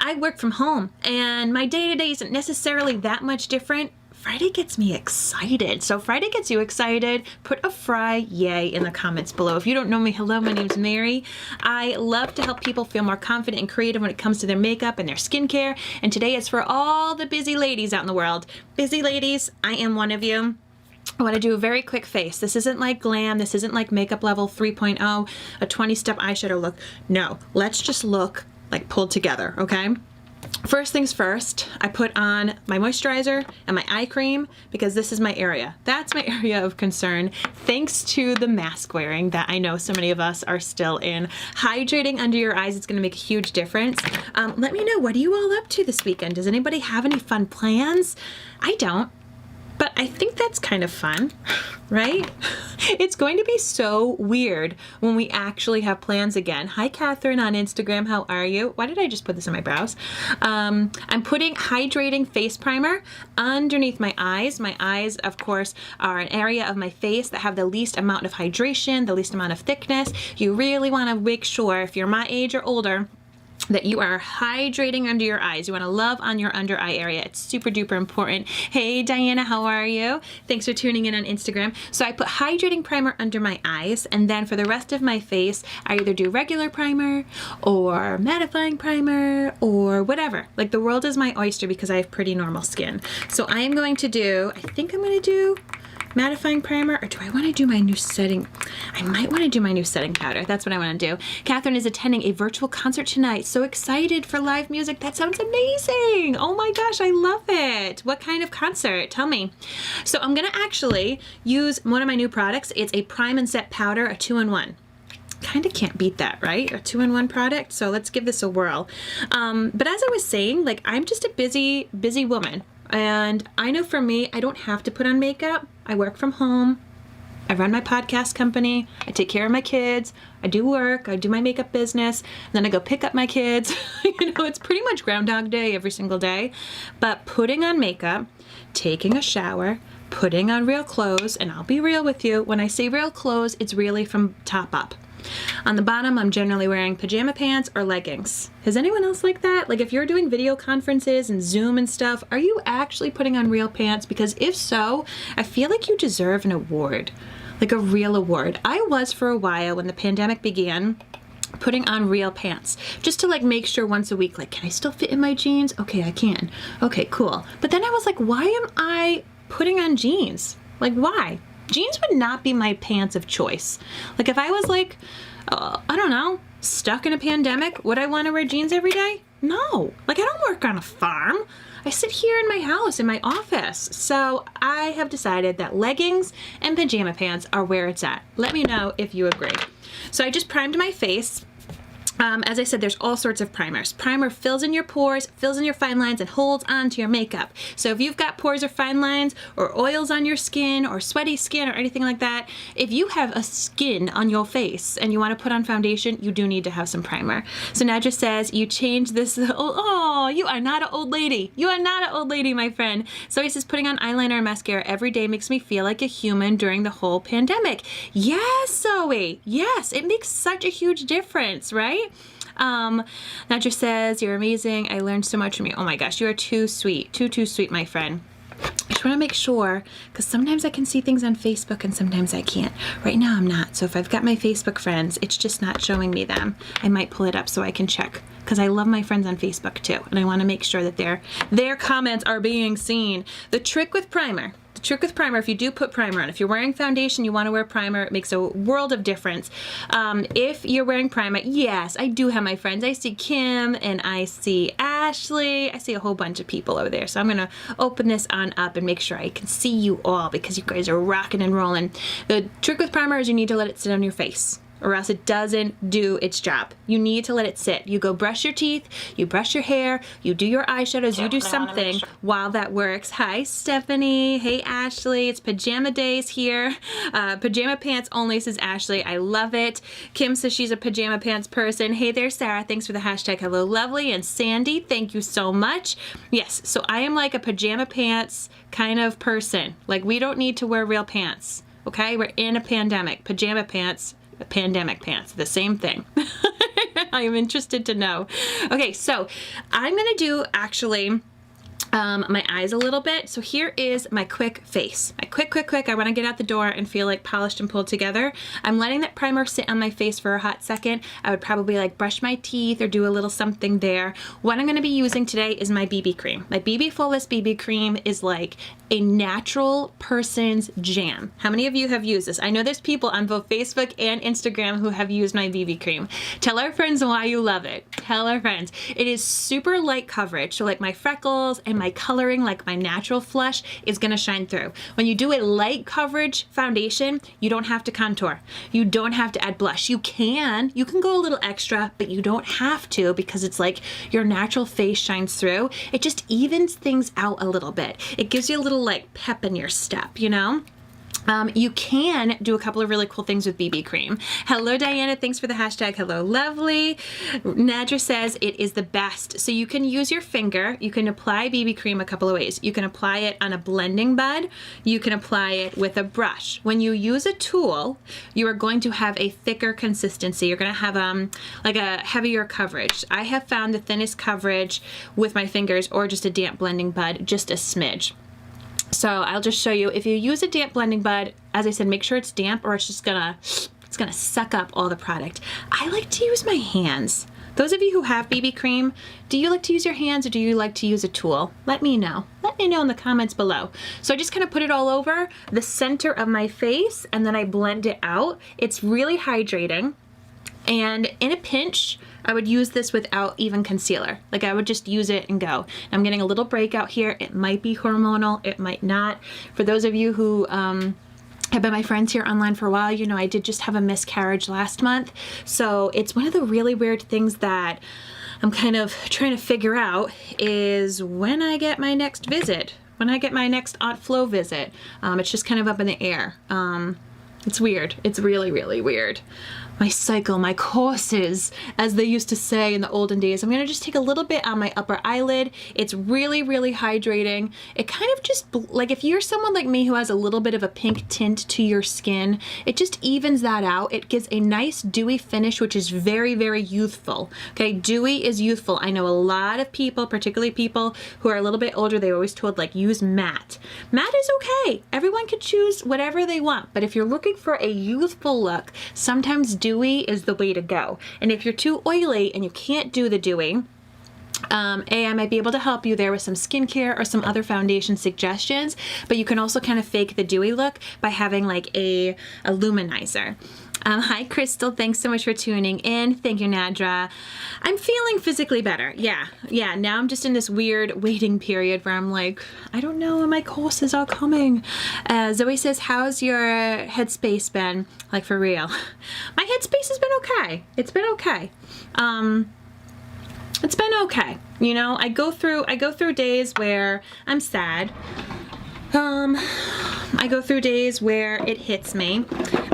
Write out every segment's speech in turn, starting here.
I work from home and my day-to-day isn't necessarily that much different, Friday gets me excited. So Friday gets you excited, put a fry yay in the comments below. If you don't know me, hello, my name's Mary. I love to help people feel more confident and creative when it comes to their makeup and their skincare. And today is for all the busy ladies out in the world. Busy ladies, I am one of you. I want to do a very quick face. This isn't like glam. This isn't like makeup level 3.0, a 20-step eyeshadow look. No, let's just look like pulled together, okay? First things first, I put on my moisturizer and my eye cream because this is my area. That's my area of concern, thanks to the mask wearing that I know so many of us are still in. Hydrating under your eyes is going to make a huge difference. Let me know, what are you all up to this weekend? Does anybody have any fun plans? I don't. But I think that's kind of fun, right? It's going to be so weird when we actually have plans again. Hi, Catherine on Instagram. How are you? Why did I just put this on my brows? I'm putting hydrating face primer underneath my eyes. My eyes, of course, are an area of my face that have the least amount of hydration, the least amount of thickness. You really want to make sure, if you're my age or older, that you are hydrating under your eyes. You want to love on your under eye area. It's super duper important. Hey Diana, how are you? Thanks for tuning in on Instagram. So I put hydrating primer under my eyes, and then for the rest of my face, I either do regular primer or mattifying primer or whatever. Like, the world is my oyster because I have pretty normal skin. So I am going to do, I think I'm going to do mattifying primer, or do I want to do my new setting? I might want to do my new setting powder. That's what I want to do. Catherine is attending a virtual concert tonight. So excited for live music. That sounds amazing. Oh my gosh, I love it. What kind of concert? Tell me. So I'm going to actually use one of my new products. It's a prime and set powder, a 2-in-1. Kind of can't beat that, right? A 2-in-1 product. So let's give this a whirl. But as I was saying, like, I'm just a busy woman. And I know for me, I don't have to put on makeup. I work from home. I run my podcast company. I take care of my kids. I do work. I do my makeup business. And then I go pick up my kids. You know, it's pretty much Groundhog Day every single day. But putting on makeup, taking a shower, putting on real clothes, and I'll be real with you, when I say real clothes, it's really from top up. On the bottom, I'm generally wearing pajama pants or leggings. Is anyone else like that? Like, if you're doing video conferences and Zoom and stuff, are you actually putting on real pants? Because if so, I feel like you deserve an award, like a real award. I was for a while when the pandemic began, putting on real pants just to like make sure once a week, like, can I still fit in my jeans? Okay, I can. Okay, cool. But then I was like, why am I putting on jeans? Like, why? Jeans would not be my pants of choice. Like, if I was like, I don't know, stuck in a pandemic, would I want to wear jeans every day? No. Like, I don't work on a farm. I sit here in my house, in my office. So I have decided that leggings and pajama pants are where it's at. Let me know if you agree. So I just primed my face. As I said, there's all sorts of primers. Primer fills in your pores, fills in your fine lines, and holds on to your makeup. So if you've got pores or fine lines or oils on your skin or sweaty skin or anything like that, if you have a skin on your face and you want to put on foundation, you do need to have some primer. So Nadja says, you change this, oh, you are not an old lady. You are not an old lady, my friend. Zoe says, putting on eyeliner and mascara every day makes me feel like a human during the whole pandemic. Yes, Zoe. Yes, it makes such a huge difference, right? Nadja says, you're amazing. I learned so much from you. Oh my gosh, you are too sweet. Too sweet, my friend. I just want to make sure, because sometimes I can see things on Facebook and sometimes I can't. Right now I'm not. So if I've got my Facebook friends, it's just not showing me them. I might pull it up so I can check, because I love my friends on Facebook too. And I want to make sure that their comments are being seen. The trick with primer. The trick with primer, if you do put primer on, if you're wearing foundation, you want to wear primer, it makes a world of difference. If you're wearing primer, yes, I do have my friends. I see Kim and I see Ashley. I see a whole bunch of people over there. So I'm going to open this on up and make sure I can see you all because you guys are rocking and rolling. The trick with primer is you need to let it sit on your face, or else it doesn't do its job. You need to let it sit. You go brush your teeth, you brush your hair, you do your eyeshadows, you do something while that works. Hi, Stephanie. Hey, Ashley. It's pajama days here. Pajama pants only, says Ashley. I love it. Kim says she's a pajama pants person. Hey there, Sarah. Thanks for the hashtag hello lovely. And Sandy, thank you so much. Yes, so I am like a pajama pants kind of person. Like, we don't need to wear real pants. Okay, we're in a pandemic. Pajama pants, pandemic pants, the same thing. I am interested to know. Okay, so I'm gonna do actually my eyes a little bit. So here is my quick face. My quick. I want to get out the door and feel like polished and pulled together. I'm letting that primer sit on my face for a hot second. I would probably like brush my teeth or do a little something there. What I'm going to be using today is my BB cream. My BB Flawless BB cream is like a natural person's jam. How many of you have used this? I know there's people on both Facebook and Instagram who have used my BB cream. Tell our friends why you love it. Tell our friends. It is super light coverage. So like my freckles and my coloring, like my natural flush, is gonna shine through. When you do a light coverage foundation, you don't have to contour. You don't have to add blush. You can go a little extra, but you don't have to, because it's like your natural face shines through. It just evens things out a little bit. It gives you a little like pep in your step, you know? You can do a couple of really cool things with BB cream. Hello, Diana. Thanks for the hashtag. Hello, lovely. Nadra says it is the best. So you can use your finger. You can apply BB cream a couple of ways. You can apply it on a blending bud. You can apply it with a brush. When you use a tool, you are going to have a thicker consistency. You're going to have like a heavier coverage. I have found the thinnest coverage with my fingers or just a damp blending bud, just a smidge. So I'll just show you. If you use a damp blending bud, as I said, make sure it's damp or it's just gonna suck up all the product. I like to use my hands. Those of you who have BB cream, do you like to use your hands or do you like to use a tool? Let me know. Let me know in the comments below. So I just kind of put it all over the center of my face and then I blend it out. It's really hydrating. And in a pinch, I would use this without even concealer. Like I would just use it and go. I'm getting a little breakout here. It might be hormonal, it might not. For those of you who have been my friends here online for a while, you know I did just have a miscarriage last month. So it's one of the really weird things that I'm kind of trying to figure out is when I get my next visit, when I get my next Aunt Flo visit. It's just kind of up in the air. It's weird. It's really, really weird. My cycle, my courses, as they used to say in the olden days. I'm gonna just take a little bit on my upper eyelid. It's really, really hydrating. It kind of just, like if you're someone like me who has a little bit of a pink tint to your skin, it just evens that out. It gives a nice dewy finish, which is very, very youthful. Okay, dewy is youthful. I know a lot of people, particularly people who are a little bit older, they were always told like use matte. Matte is okay. Everyone can choose whatever they want, but if you're looking for a youthful look, sometimes dewy is the way to go. And if you're too oily and you can't do the dewy, I might be able to help you there with some skincare or some other foundation suggestions, but you can also kind of fake the dewy look by having like a luminizer. Hi, Crystal. Thanks so much for tuning in. Thank you, Nadra. I'm feeling physically better. Yeah. Now I'm just in this weird waiting period where I'm like, I don't know when my courses are coming. Zoe says, how's your headspace been? Like for real. My headspace has been okay. It's been okay. It's been okay. You know, I go through days where I'm sad. I go through days where it hits me.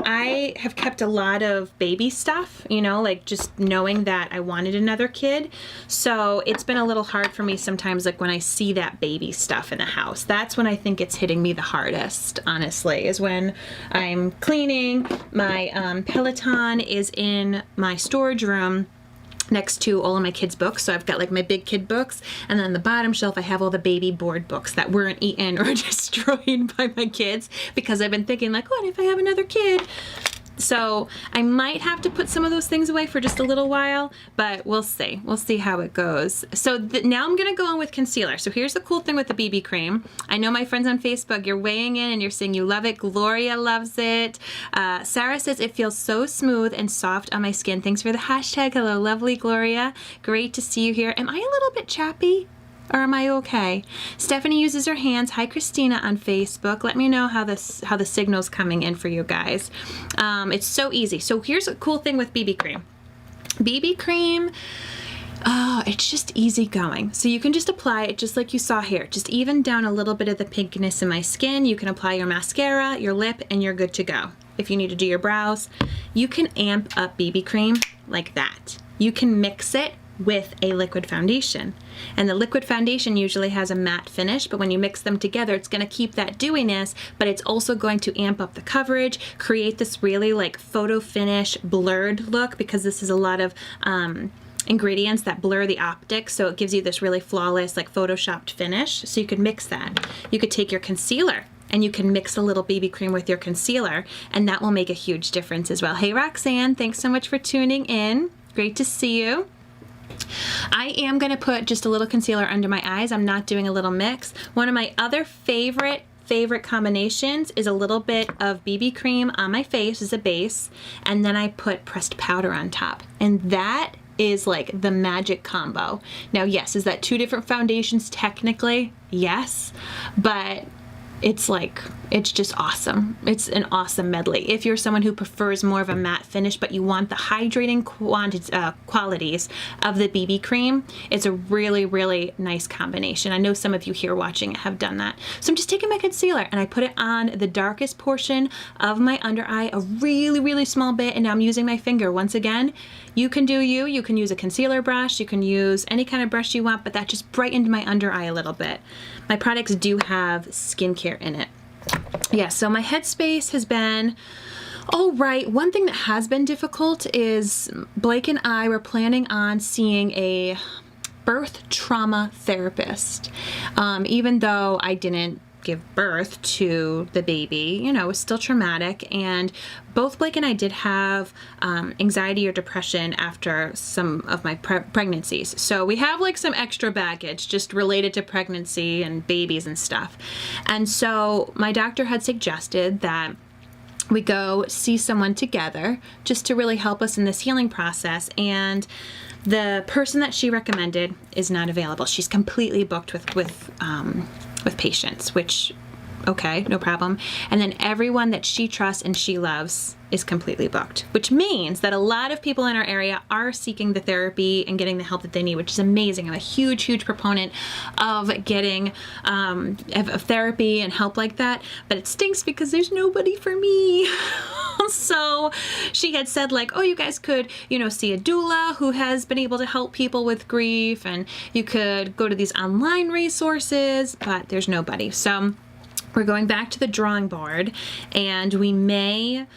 I have kept a lot of baby stuff, you know, like just knowing that I wanted another kid. So it's been a little hard for me sometimes, like when I see that baby stuff in the house. That's when I think it's hitting me the hardest, honestly, is when I'm cleaning. My Peloton is in my storage room next to all of my kids' books. So I've got like my big kid books, and then on the bottom shelf I have all the baby board books that weren't eaten or destroyed by my kids, because I've been thinking like, what if I have another kid? So I might have to put some of those things away for just a little while, but we'll see. We'll see how it goes. So now I'm going to go on with concealer. So here's the cool thing with the BB cream. I know my friends on Facebook, you're weighing in and you're saying you love it. Gloria loves it. Sarah says it feels so smooth and soft on my skin. Thanks for the hashtag. Hello, lovely Gloria. Great to see you here. Am I a little bit chappy? Or am I okay? Stephanie uses her hands. Hi, Christina on Facebook. Let me know how the signal's coming in for you guys. It's so easy. So here's a cool thing with BB cream. BB cream, it's just easy going. So you can just apply it just like you saw here. Just even down a little bit of the pinkness in my skin. You can apply your mascara, your lip, and you're good to go. If you need to do your brows, you can amp up BB cream like that. You can mix it with a liquid foundation. And the liquid foundation usually has a matte finish, but when you mix them together, it's going to keep that dewiness, but it's also going to amp up the coverage, create this really like photo finish blurred look, because this is a lot of ingredients that blur the optics, so it gives you this really flawless, like photoshopped finish. So you could mix that. You could take your concealer and you can mix a little BB cream with your concealer, and that will make a huge difference as well. Hey Roxanne, thanks so much for tuning in. Great to see you. I am going to put just a little concealer under my eyes. I'm not doing a little mix. One of my other favorite combinations is a little bit of BB cream on my face as a base, and then I put pressed powder on top. And that is like the magic combo. Now, yes, is that two different foundations technically? Yes, but it's just awesome. It's an awesome medley. If you're someone who prefers more of a matte finish, but you want the hydrating qualities of the BB cream, it's a really, really nice combination. I know some of you here watching it have done that. So I'm just taking my concealer and I put it on the darkest portion of my under eye, a really, really small bit, and now I'm using my finger. Once again, you can do you can use a concealer brush, you can use any kind of brush you want, but that just brightened my under eye a little bit. My products do have skincare in it. Yeah, so my headspace has been all right. One thing that has been difficult is Blake and I were planning on seeing a birth trauma therapist. Even though I didn't give birth to the baby, you know, it was still traumatic, and both Blake and I did have anxiety or depression after some of my pregnancies. So we have like some extra baggage just related to pregnancy and babies and stuff. And so my doctor had suggested that we go see someone together just to really help us in this healing process. And the person that she recommended is not available. She's completely booked with patients, which, okay, no problem. And then everyone that she trusts and she loves is completely booked, which means that a lot of people in our area are seeking the therapy and getting the help that they need, which is amazing. I'm a huge, huge proponent of getting of therapy and help like that, but it stinks because there's nobody for me. So she had said like, oh, you guys could, you know, see a doula who has been able to help people with grief, and you could go to these online resources, but there's nobody. So we're going back to the drawing board, and we may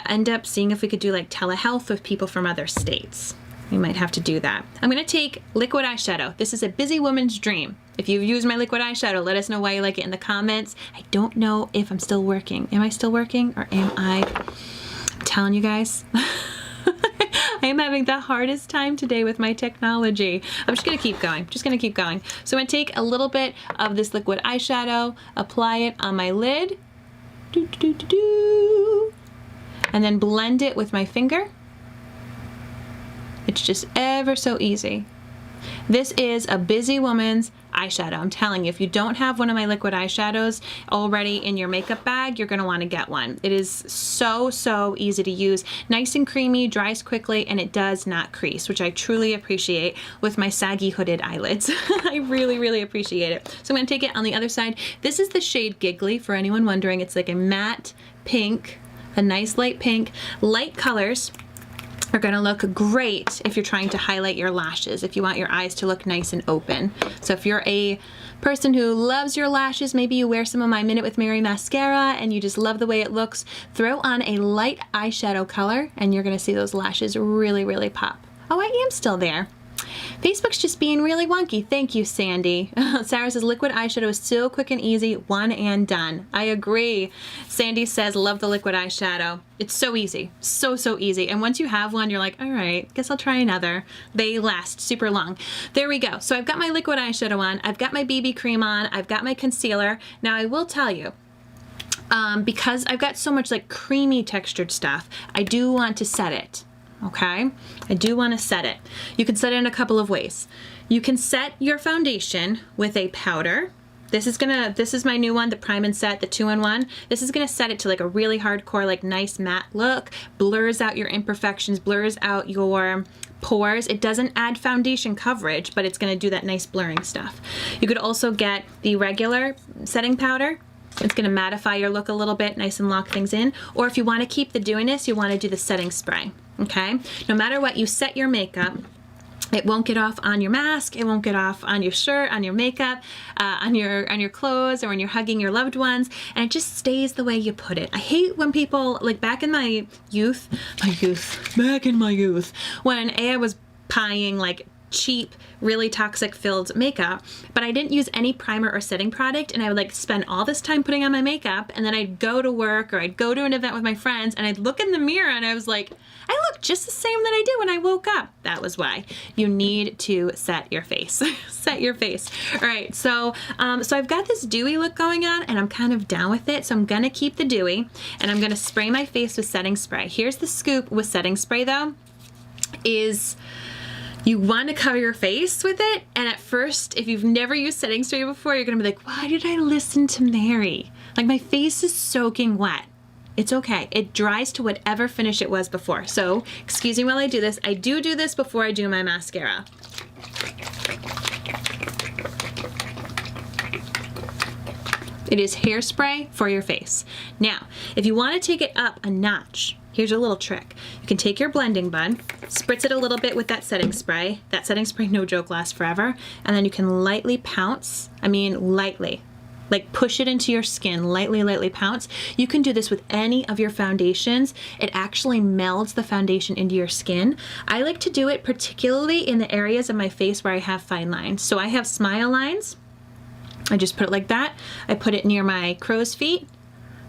end up seeing if we could do like telehealth with people from other states. We might have to do that. I'm going to take liquid eyeshadow. This is a busy woman's dream. If you've used my liquid eyeshadow, let us know why you like it in the comments. I don't know if I'm still working. Am I still working, or am I? I'm telling you guys, I am having the hardest time today with my technology. I'm just going to keep going. So I'm going to take a little bit of this liquid eyeshadow, apply it on my lid, and then blend it with my finger. It's just ever so easy. This is a busy woman's eyeshadow. I'm telling you, if you don't have one of my liquid eyeshadows already in your makeup bag, you're going to want to get one. It is so, so easy to use. Nice and creamy, dries quickly, and it does not crease, which I truly appreciate with my saggy hooded eyelids. I really, really appreciate it. So I'm going to take it on the other side. This is the shade Giggly, for anyone wondering. It's like a matte pink, a nice light pink. Light colors are going to look great if you're trying to highlight your lashes, if you want your eyes to look nice and open. So if you're a person who loves your lashes, maybe you wear some of my Minute with Mary mascara and you just love the way it looks, throw on a light eyeshadow color and you're going to see those lashes really, really pop. Oh, I am still there. Facebook's just being really wonky. Thank you, Sandy. Sarah says, liquid eyeshadow is so quick and easy, one and done. I agree. Sandy says, love the liquid eyeshadow. It's so easy. So, so easy. And once you have one, you're like, all right, guess I'll try another. They last super long. There we go. So I've got my liquid eyeshadow on. I've got my BB cream on. I've got my concealer. Now I will tell you, because I've got so much like creamy textured stuff, I do want to set it. Okay, I do want to set it. You can set it in a couple of ways. You can set your foundation with a powder. This is my new one, the Prime and Set, the 2-in-1. This is gonna set it to like a really hardcore, like nice matte look, blurs out your imperfections, blurs out your pores. It doesn't add foundation coverage, but it's gonna do that nice blurring stuff. You could also get the regular setting powder. It's gonna mattify your look a little bit, nice and lock things in. Or if you wanna keep the dewiness, you wanna do the setting spray, okay? No matter what, you set your makeup It won't get off on your mask. It won't get off on your shirt, on your makeup, on your clothes, or when you're hugging your loved ones. And it just stays the way you put it. I hate when people, like back in my youth, when I was buying like cheap, really toxic filled makeup, but I didn't use any primer or setting product, and I would like spend all this time putting on my makeup, and then I'd go to work or I'd go to an event with my friends, and I'd look in the mirror and I was like, I look just the same that I did when I woke up. That was why. You need to set your face. Set your face. All right, so I've got this dewy look going on, and I'm kind of down with it, so I'm gonna keep the dewy, and I'm gonna spray my face with setting spray. Here's the scoop with setting spray though, is you want to cover your face with it, and at first, if you've never used setting spray before, you're gonna be like, why did I listen to Mary? Like, my face is soaking wet. It's okay. It dries to whatever finish it was before. So, excuse me while I do this. I do this before I do my mascara. It is hairspray for your face. Now, if you want to take it up a notch, here's a little trick. You can take your blending bud, spritz it a little bit with that setting spray. That setting spray, no joke, lasts forever. And then you can lightly pounce, lightly, like push it into your skin, lightly pounce. You can do this with any of your foundations. It actually melds the foundation into your skin. I like to do it particularly in the areas of my face where I have fine lines. So I have smile lines. I just put it like that. I put it near my crow's feet.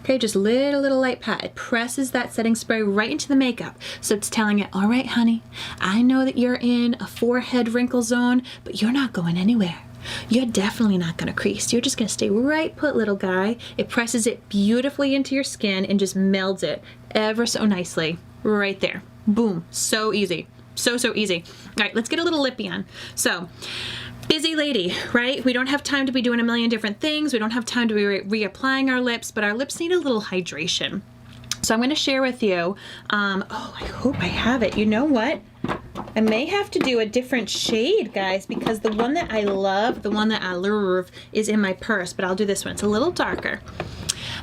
Okay, just little light pat. It presses that setting spray right into the makeup. So it's telling it, all right, honey, I know that you're in a forehead wrinkle zone, but you're not going anywhere. You're definitely not gonna crease. You're just gonna stay right put, little guy. It presses it beautifully into your skin and just melds it ever so nicely right there. Boom, so easy. So easy. All right, let's get a little lippy on. So, busy lady, right? We don't have time to be doing a million different things. We don't have time to be reapplying our lips, but our lips need a little hydration. So I'm going to share with you, oh, I hope I have it. You know what? I may have to do a different shade, guys, because the one that I love, the one that I love is in my purse, but I'll do this one. It's a little darker.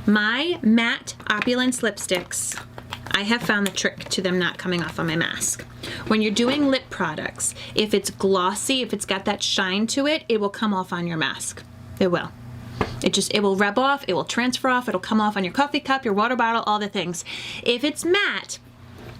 My matte Opulence lipsticks, I have found the trick to them not coming off on my mask. When you're doing lip products, if it's glossy, if it's got that shine to it, it will come off on your mask. It will. It will rub off, it will transfer off, it'll come off on your coffee cup, your water bottle, all the things. If it's matte,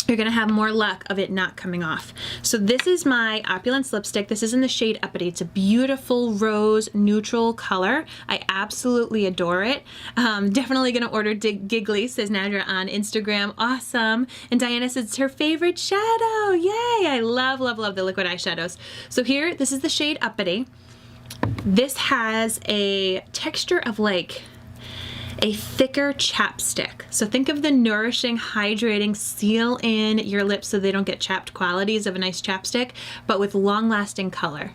you're gonna have more luck of it not coming off. So this is my Opulence lipstick. This is in the shade Uppity. It's a beautiful rose neutral color. I absolutely adore it. Definitely gonna order Giggly, says Nadra on Instagram. Awesome. And Diana says it's her favorite shadow. Yay, I love the liquid eyeshadows. So here, this is the shade Uppity. This has a texture of like a thicker chapstick. So think of the nourishing, hydrating, seal in your lips so they don't get chapped qualities of a nice chapstick, but with long-lasting color.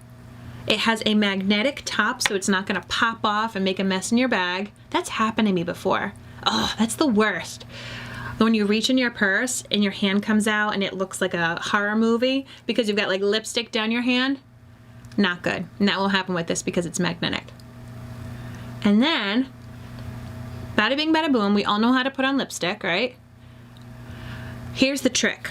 It has a magnetic top, so it's not gonna pop off and make a mess in your bag. That's happened to me before. Oh, that's the worst. When you reach in your purse and your hand comes out and it looks like a horror movie because you've got like lipstick down your hand, not good. And that will happen with this because it's magnetic. And then, bada bing, bada boom, we all know how to put on lipstick, right? Here's the trick.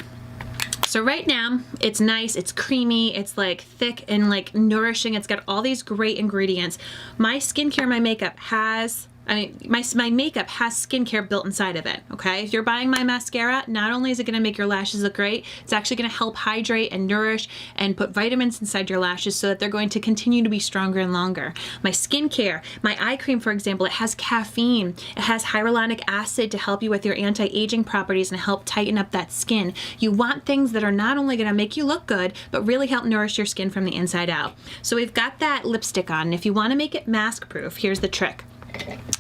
So right now, it's nice, it's creamy, it's like thick and like nourishing. It's got all these great ingredients. My skincare, my makeup has, my makeup has skincare built inside of it, okay? If you're buying my mascara, not only is it gonna make your lashes look great, it's actually gonna help hydrate and nourish and put vitamins inside your lashes so that they're going to continue to be stronger and longer. My skincare, my eye cream, for example, it has caffeine. It has hyaluronic acid to help you with your anti-aging properties and help tighten up that skin. You want things that are not only gonna make you look good, but really help nourish your skin from the inside out. So we've got that lipstick on, and if you wanna make it mask proof, here's the trick.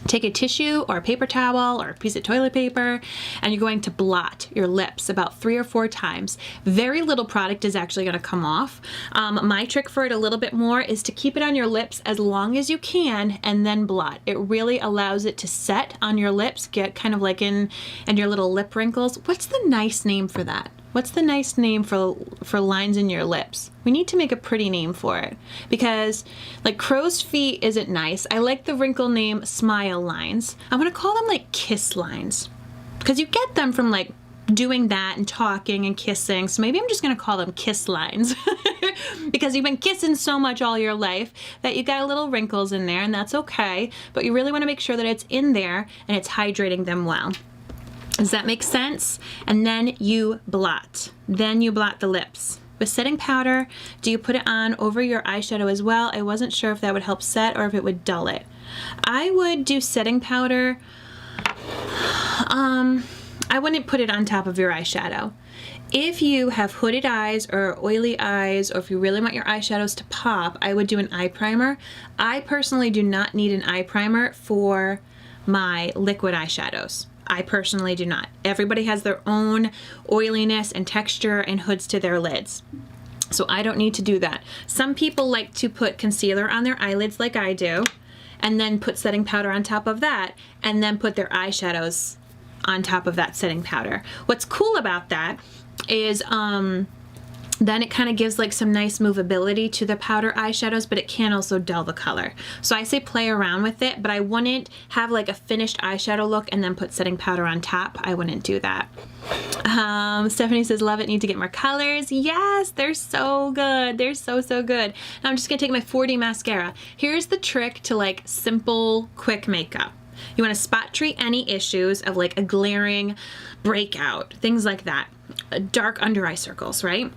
Take a tissue or a paper towel or a piece of toilet paper, and you're going to blot your lips about 3 or 4 times. Very little product is actually going to come off. My trick for it a little bit more is to keep it on your lips as long as you can and then blot. It really allows it to set on your lips, get kind of like in your little lip wrinkles. What's the nice name for that? What's the nice name for lines in your lips? We need to make a pretty name for it because like crow's feet isn't nice. I like the wrinkle name smile lines. I'm gonna call them like kiss lines because you get them from like doing that and talking and kissing. So maybe I'm just gonna call them kiss lines. because you've been kissing so much all your life that you got little wrinkles in there, and that's okay. But you really want to make sure that it's in there and it's hydrating them well. Does that make sense? And then you blot. Then you blot the lips. With setting powder, do you put it on over your eyeshadow as well? I wasn't sure if that would help set or if it would dull it. I would do setting powder. I wouldn't put it on top of your eyeshadow. If you have hooded eyes or oily eyes, or if you really want your eyeshadows to pop, I would do an eye primer. I personally do not need an eye primer for my liquid eyeshadows. I personally do not. Everybody has their own oiliness and texture and hoods to their lids. So I don't need to do that. Some people like to put concealer on their eyelids like I do, and then put setting powder on top of that, and then put their eyeshadows on top of that setting powder. What's cool about that is then it kind of gives like some nice movability to the powder eyeshadows, but it can also dull the color. So I say play around with it, but I wouldn't have like a finished eyeshadow look and then put setting powder on top. I wouldn't do that. Stephanie says, love it, need to get more colors. Yes, they're so good. They're so good. Now I'm just gonna take my 4D mascara. Here's the trick to like simple, quick makeup. You wanna spot treat any issues of like a glaring breakout, things like that. Dark under eye circles, right?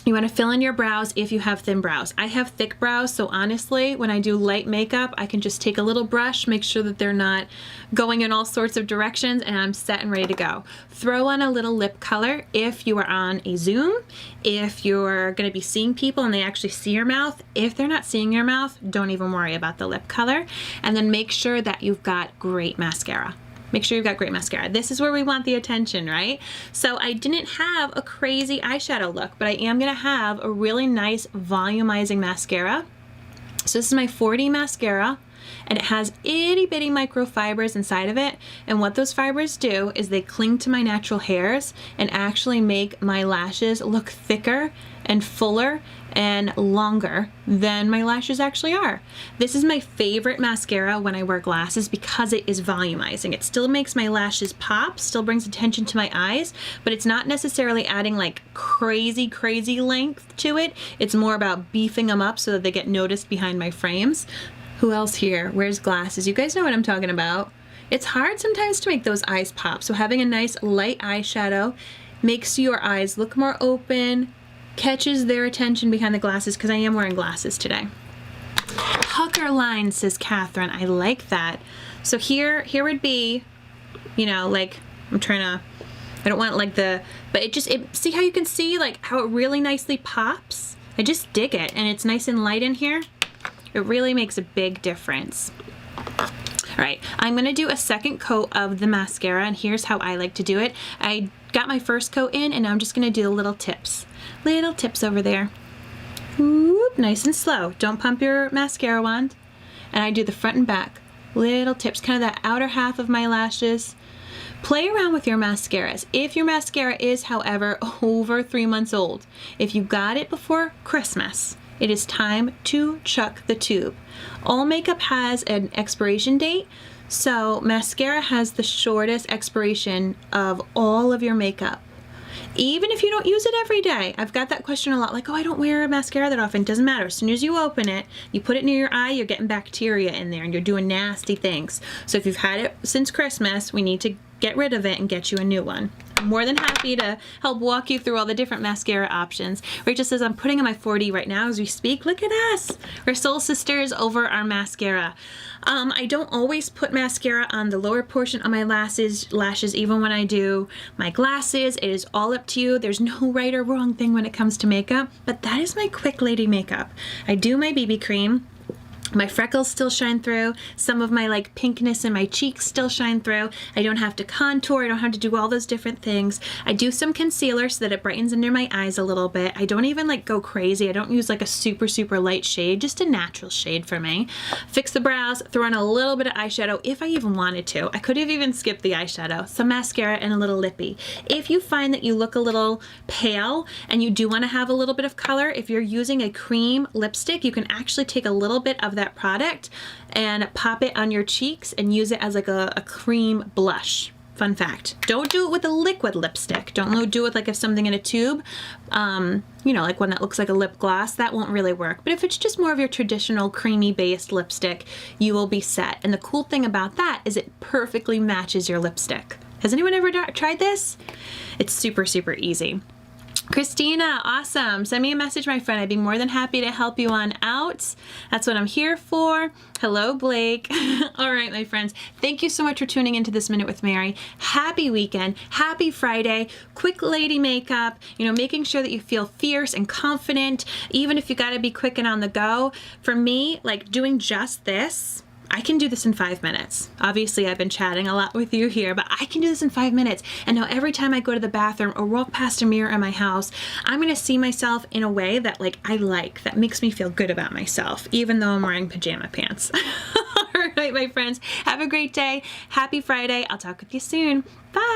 You want to fill in your brows if you have thin brows. I have thick brows, so honestly, when I do light makeup, I can just take a little brush, make sure that they're not going in all sorts of directions, and I'm set and ready to go. Throw on a little lip color if you are on a Zoom, if you're going to be seeing people and they actually see your mouth. If they're not seeing your mouth, don't even worry about the lip color. And then make sure that you've got great mascara. Make sure you've got great mascara. This is where we want the attention, right? So I didn't have a crazy eyeshadow look, but I am gonna have a really nice volumizing mascara. So this is my 4D mascara, and it has itty bitty microfibers inside of it. And what those fibers do is they cling to my natural hairs and actually make my lashes look thicker and fuller and longer than my lashes actually are. This is my favorite mascara when I wear glasses because it is volumizing. It still makes my lashes pop, still brings attention to my eyes, but it's not necessarily adding like crazy length to it. It's more about beefing them up so that they get noticed behind my frames. Who else here wears glasses? You guys know what I'm talking about. It's hard sometimes to make those eyes pop, so having a nice light eyeshadow makes your eyes look more open, catches their attention behind the glasses, because I am wearing glasses today. Pucker line, says Catherine. I like that. So here would be, you know, like I don't want like but see how you can see like how it really nicely pops? I just dig it, and it's nice and light in here. It really makes a big difference. All right, I'm gonna do a second coat of the mascara, and here's how I like to do it. I got my first coat in, and now I'm just gonna do little tips. Little tips over there. Whoop, nice and slow. Don't pump your mascara wand. And I do the front and back. Little tips, kind of that outer half of my lashes. Play around with your mascaras. If your mascara is, however, over 3 months old, if you got it before Christmas, it is time to chuck the tube. All makeup has an expiration date, so mascara has the shortest expiration of all of your makeup. Even if you don't use it every day. I've got that question a lot, like, oh, I don't wear a mascara that often. Doesn't matter. As soon as you open it, you put it near your eye, you're getting bacteria in there and you're doing nasty things. So if you've had it since Christmas, we need to get rid of it and get you a new one. I'm more than happy to help walk you through all the different mascara options. Rachel says, I'm putting on my 4D right now as we speak. Look at us. We're soul sisters over our mascara. I don't always put mascara on the lower portion of my lashes, even when I do my glasses. It is all up to you. There's no right or wrong thing when it comes to makeup, but that is my quick lady makeup. I do my BB cream. My freckles still shine through. Some of my like pinkness in my cheeks still shine through. I don't have to contour. I don't have to do all those different things. I do some concealer so that it brightens under my eyes a little bit. I don't even like go crazy. I don't use like a super light shade, just a natural shade for me. Fix the brows, throw on a little bit of eyeshadow if I even wanted to. I could have even skipped the eyeshadow. Some mascara and a little lippy. If you find that you look a little pale and you do want to have a little bit of color, if you're using a cream lipstick, you can actually take a little bit of that product and pop it on your cheeks and use it as like a cream blush Fun fact. Don't do it with a liquid lipstick. Don't do it like if something in a tube, you know, like one that looks like a lip gloss. That won't really work. But if it's just more of your traditional creamy based lipstick, you will be set. And the cool thing about that is it perfectly matches your lipstick. Has anyone ever tried this? It's super, super easy. Christina, awesome. Send me a message, my friend. I'd be more than happy to help you on out. That's what I'm here for. Hello, Blake. All right, my friends. Thank you so much for tuning into this Minute with Mary. Happy weekend. Happy Friday. Quick lady makeup. You know, making sure that you feel fierce and confident, even if you got to be quick and on the go. For me, like doing just this, I can do this in 5 minutes. Obviously, I've been chatting a lot with you here, but I can do this in 5 minutes. And now every time I go to the bathroom or walk past a mirror in my house, I'm going to see myself in a way that that makes me feel good about myself, even though I'm wearing pajama pants. All right, my friends, have a great day. Happy Friday. I'll talk with you soon. Bye.